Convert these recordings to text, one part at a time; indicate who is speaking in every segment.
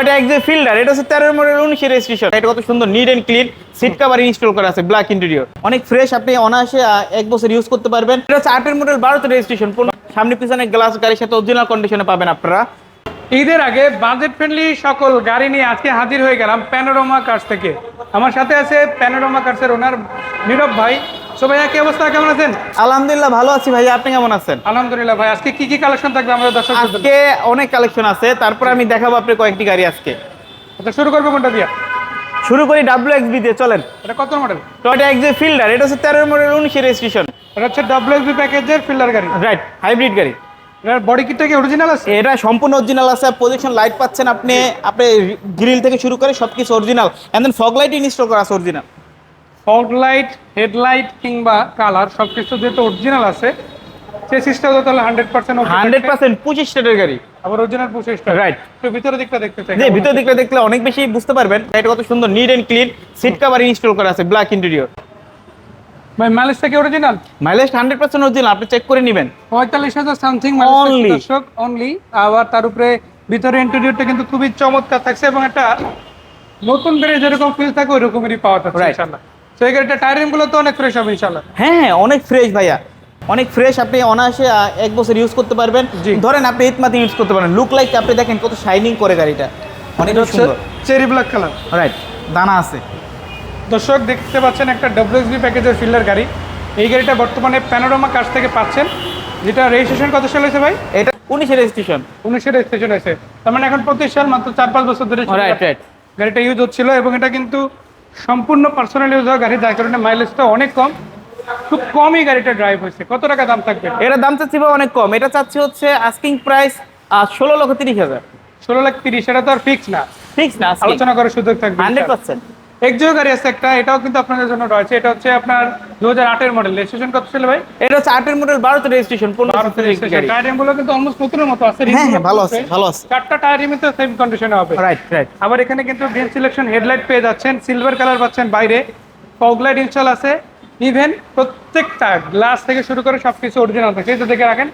Speaker 1: Toyota এক্সজে fielder, এটা হচ্ছে 13 model 19 registration. এটা কত সুন্দর neat and clean, seat cover install করা আছে, ব্ল্যাক ইন্টেরিয়র, অনেক ফ্রেশ। আপনি অনায়াসে 1 বছর ইউজ করতে পারবেন। এটা হচ্ছে 8 মডেল 12 রেজিস্ট্রেশন। সামনে পিছনে গ্লাস গাড়ির সাথে অরিজিনাল কন্ডিশনে পাবেন আপনারা।
Speaker 2: ঈদের আগে বাজেট ফ্রেন্ডলি সকল গাড়ি নিয়ে আজকে হাজির হয়ে গেলাম প্যানোরামা কার্স থেকে। আমার সাথে আছে প্যানোরামা কার্সের ওনার নীরব ভাই। সো ভাইয়া, কি অবস্থা, কেমন আছেন?
Speaker 1: আলহামদুলিল্লাহ ভালো আছি ভাই, আপনি কেমন আছেন?
Speaker 2: আলহামদুলিল্লাহ ভাই। আজকে কি কি কালেকশন থাকবে আমাদের দর্শকদের জন্য?
Speaker 1: আজকে অনেক কালেকশন আছে, তারপর আমি দেখাবো আপনি কয়েকটি গাড়ি আজকে।
Speaker 2: আচ্ছা, শুরু করবো কোনটা দিয়া?
Speaker 1: শুরু করি WXB দিয়ে, চলেন।
Speaker 2: এটা কত মডেল?
Speaker 1: টয়োটা এক্সজে ফিল্ডার, এটা হচ্ছে 13 মডেল 19 রেজিস্ট্রেশন।
Speaker 2: এটা হচ্ছে WSB প্যাকেজের ফিল্ডার গাড়ি,
Speaker 1: রাইট, হাইব্রিড গাড়ি।
Speaker 2: এটার বডি কিটটা কি অরিজিনাল আছে?
Speaker 1: এটা সম্পূর্ণ অরিজিনাল আছে। প্রজেকশন লাইট পাচ্ছেন আপনি, গ্রিল থেকে শুরু করে সবকিছু original. And then fog light install করা আছে অরিজিনাল।
Speaker 2: ফগ লাইট, হেডলাইট কিংবা কালার সবকিছু যেহেতু অরিজিনাল আছে, চেসিসটাও তো তাহলে 100%
Speaker 1: 100% 25 স্টারের গাড়ি,
Speaker 2: আবার অরিজিনাল 25টা।
Speaker 1: রাইট।
Speaker 2: তো ভিতরের দিকটা দেখতে চাই।
Speaker 1: যে ভিতর দিকটা দেখলে অনেক বেশি বুঝতে পারবেন। এটা কত সুন্দর neat and clean, seat cover install করা আছে, ব্ল্যাক ইন্টেরিয়র।
Speaker 2: ভাই মাইলেজটা কি অরিজিনাল?
Speaker 1: মাইলেজ 100% অরিজিনাল, আপনি চেক করে নেবেন।
Speaker 2: 45,000 সামথিং
Speaker 1: Only।
Speaker 2: দর্শক, অনলি। আবার তার উপরে ভিতরে ইন্টেরিয়রটা কিন্তু খুবই চমৎকার থাকছে এবং একটা নতুন গাড়ি যেরকম ফিল থাকে ওই রকমেরই পাওয়া যাচ্ছে
Speaker 1: Right।
Speaker 2: ইনশাআল্লাহ। তো এই গাড়িটা টায়ারিং গুলো তো অনেক ফ্রেশ হবে ইনশাআল্লাহ।
Speaker 1: হ্যাঁ, অনেক ফ্রেশ ভাইয়া, অনেক ফ্রেশ। আপনি অনায়াসে 1 বছর ইউজ করতে পারবেন।
Speaker 2: জি।
Speaker 1: ধরেন আপনি 8 মাসে ইউজ করতে পারেন। লুক লাইক আপনি দেখেন কত শাইনিং করে গাড়িটা, অনেক সুন্দর।
Speaker 2: চেরি ব্ল্যাক কালার,
Speaker 1: রাইট, দানা আছে।
Speaker 2: দর্শক দেখতে পাচ্ছেন একটা WSB প্যাকেজের ফিল্ডার গাড়ি। এই গাড়িটা বর্তমানে প্যানোরামা কার্স থেকে পাচ্ছেন, যেটা রেজিস্ট্রেশন কত সাল হয়েছে ভাই?
Speaker 1: এটা 19 রেজিস্ট্রেশন।
Speaker 2: 19 রেজিস্ট্রেশন হয়েছে, তার মানে এখন 25 সাল, মাত্র 4-5 বছর ধরে
Speaker 1: রাইট, রাইট।
Speaker 2: গাড়িটা ইউজ হচ্ছিল। এবং এটা কিন্তু সম্পূর্ণ পার্সোনাল ইউজ হওয়া গাড়ি, যার কারণে মাইলেজটা অনেক কম, খুব কমই গাড়িটা ড্রাইভ হয়েছে। কত টাকা দাম থাকবে?
Speaker 1: এটার দাম চাচ্ছি ভাই অনেক কম। এটা চাচ্ছি হচ্ছে আস্কিং প্রাইস 16,30,000।
Speaker 2: 16,30,000। এটা তো আর ফিক্স না,
Speaker 1: ফিক্স না,
Speaker 2: আলোচনা করার সুযোগ থাকবে
Speaker 1: 100%।
Speaker 2: একজো গাড়ি আছে একটা, এটাও কিন্তু আপনাদের জন্য রয়েছে। এটা হচ্ছে আপনার 2008 মডেল। রেজিস্ট্রেশন কত ছিল ভাই?
Speaker 1: এটা হচ্ছে 8 মডেল 12 রেজিস্ট্রেশন, 15 রেজিস্ট্রেশন।
Speaker 2: টায়ারিং গুলো কিন্তু অলমোস্ট নতুনের মতো আছে।
Speaker 1: হ্যাঁ, হ্যাঁ, ভালো আছে, ভালো আছে।
Speaker 2: চারটা টায়ারিং তো সেম কন্ডিশনে হবে।
Speaker 1: Right, right.
Speaker 2: আবার এখানে কিন্তু গ্রিন সিলেকশন হেডলাইট পেয়ে যাচ্ছেন, সিলভার কালার পাচ্ছেন বাইরে, ফগ লাইট ইনস্টল আছে। ইভেন প্রত্যেকটা গ্লাস থেকে শুরু করে সবকিছু অরিজিনাল থাকে। এই তো দেখে রাখেন,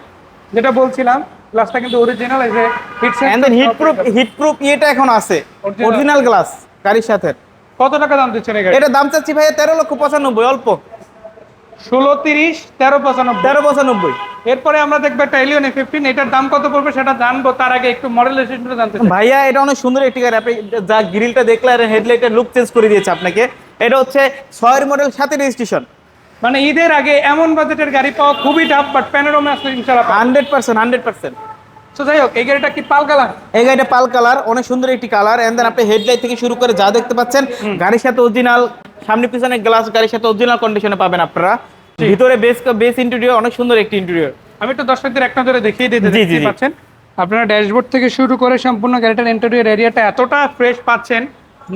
Speaker 2: যেটা বলছিলাম, গ্লাসটা কিন্তু অরিজিনাল। এই যে
Speaker 1: এন্ড দেন হিট প্রুফ এটা এখন আছে, অরিজিনাল গ্লাস গাড়ির সাথে।
Speaker 2: কত টাকা দাম দিচ্ছেন এই গাড়ি?
Speaker 1: এটা দাম চাচ্ছি ভাই 13,95,000, অল্প।
Speaker 2: 16,30, 13,95।
Speaker 1: 13,95,000।
Speaker 2: এরপরে আমরা দেখবো একটা এলিয়ন A15। এটার দাম কত পড়বে সেটা জানবো, তার আগে একটু মডেল রেজিস্ট্রেশনটা জানতে চাই।
Speaker 1: ভাইয়া এটা অনেক সুন্দর একটি গাড়ি। আপনি যা গ্রিলটা দেখলে আর হেডলাইটের লুক চেঞ্জ করে দিয়েছে আপনাকে। এটা হচ্ছে 6 মডেল 7 রেজিস্ট্রেশন।
Speaker 2: মানে ঈদের আগে এমন বাজেটের গাড়ি পাওয়া খুবই টাফ, বাট প্যানোরামা আসলে ইনশাআল্লাহ
Speaker 1: 100%, 100%।
Speaker 2: তো যাই হোক, এই গাড়িটা কি পাল কালার?
Speaker 1: এই গাড়িটা পাল কালার, অনেক সুন্দর একটি কালার। এন্ড দেন আপনি হেডলাইট থেকে শুরু করে যা দেখতে পাচ্ছেন গাড়ির সাথে অরিজিনাল, সামনে পিছনে গ্লাস গাড়ির সাথে অরিজিনাল কন্ডিশনে পাবেন আপনারা। ভিতরে বেস ইন্টেরিয়র, অনেক সুন্দর একটি ইন্টেরিয়র।
Speaker 2: আমি একটু দর্শকদের এক নজরে দেখিয়ে দিতে
Speaker 1: জি, জি,
Speaker 2: দেখতে
Speaker 1: জি।
Speaker 2: পাচ্ছেন আপনারা ড্যাশবোর্ড থেকে শুরু করে সম্পূর্ণ গাড়িটার ইন্টেরিয়র এরিয়াটা এতটা ফ্রেশ পাচ্ছেন,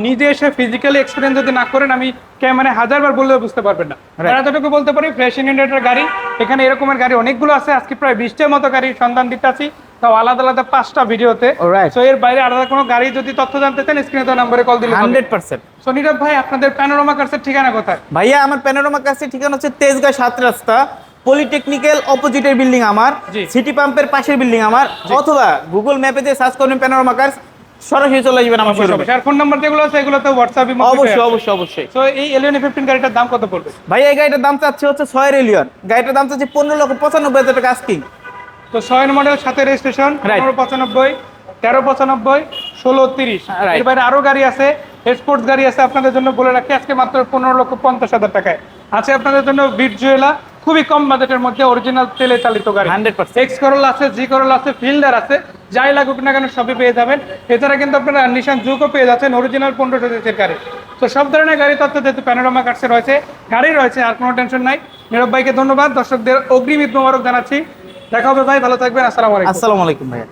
Speaker 2: নিজে এসে ফিজিক্যালি এক্সপিরিয়েন্স যদি না করেন, আমি ক্যামেরায় 1000বার বললেও বুঝতে পারবেন না।
Speaker 1: Right।
Speaker 2: এতটুকু বলতে পারি, ফ্রেশ ইন্ডিকেটর গাড়ি এখানে এরকমের গাড়ি অনেকগুলো আছে। আজকে প্রায় 20টার মতো গাড়ির সন্ধান দিতে আছি, তাও আলাদা আলাদা 5টা ভিডিওতে।
Speaker 1: Alright।
Speaker 2: সো এর বাইরে আলাদা কোনো গাড়ি যদি তথ্য জানতে চান, স্ক্রিনে দেওয়া নম্বরে কল দিলে হবে।
Speaker 1: 100%।
Speaker 2: সো নীরব ভাই, আপনাদের প্যানোরামা কার্সের ঠিকানা কোথায়?
Speaker 1: ভাইয়া আমার প্যানোরামা কাছে ঠিকানা হচ্ছে তেজগাঁ 7 রাস্তা, পলিটেকনিক্যাল অপোজিটের বিল্ডিং আমার,
Speaker 2: জি।
Speaker 1: সিটি পাম্পের পাশের বিল্ডিং আমার। অথবা গুগল ম্যাপে যে সার্চ করবেন প্যানোরামা কার্স, সরাসরি চলে যাবেন আমার শোরুমে।
Speaker 2: আর ফোন নাম্বার যেগুলো আছে এগুলো তো হোয়াটসঅ্যাপে
Speaker 1: অবশ্যই, অবশ্যই, অবশ্যই।
Speaker 2: সো এই এলিয়ন A15 গাড়িটার দাম কত পড়বে?
Speaker 1: ভাই এই গাড়িটার দাম চাচ্ছে হচ্ছে 6 এলিয়ন। গাড়িটার দাম চাচ্ছে 15,95,000 টাকা আস্কিং।
Speaker 2: তো 6 মডেল 7 রেজিস্ট্রেশন,
Speaker 1: Right।
Speaker 2: 15,95, 13,95, 16,30।
Speaker 1: Right।
Speaker 2: এর বাইরে আরো গাড়ি আছে, স্পোর্টস গাড়ি আছে। আপনাদের জন্য বলে রাখি, আজকে মাত্র 15,50,000 টাকায় আছে আপনাদের জন্য ভিরজুয়েলা, খুবই কম বাজেটের মধ্যে অরিজিনাল তেলে চালিত গাড়ি।
Speaker 1: 100%।
Speaker 2: এক্স করোলা আছে, জি করোলা আছে, ফিল্ডার আছে, যাই লাগুক না কেন সবই পেয়ে যাবেন। এছাড়া কিন্তু আপনারা নিশান জুকও পেয়ে যাচ্ছেন, অরিজিনাল 1500 সিসির গাড়ি। তো সব ধরনের গাড়ি তথ্য যেহেতু প্যানোরামা কার্সে রয়েছে, গাড়ি রয়েছে, আর কোনো টেনশন নাই। নীরব ভাইকে ধন্যবাদ, দর্শকদের অগ্রিম ঈদ মোবারক জানাচ্ছি। দেখা হবে ভাই, ভালো থাকবেন, আসসালামু আলাইকুম।
Speaker 1: আসসালামু আলাইকুম ভাইয়া।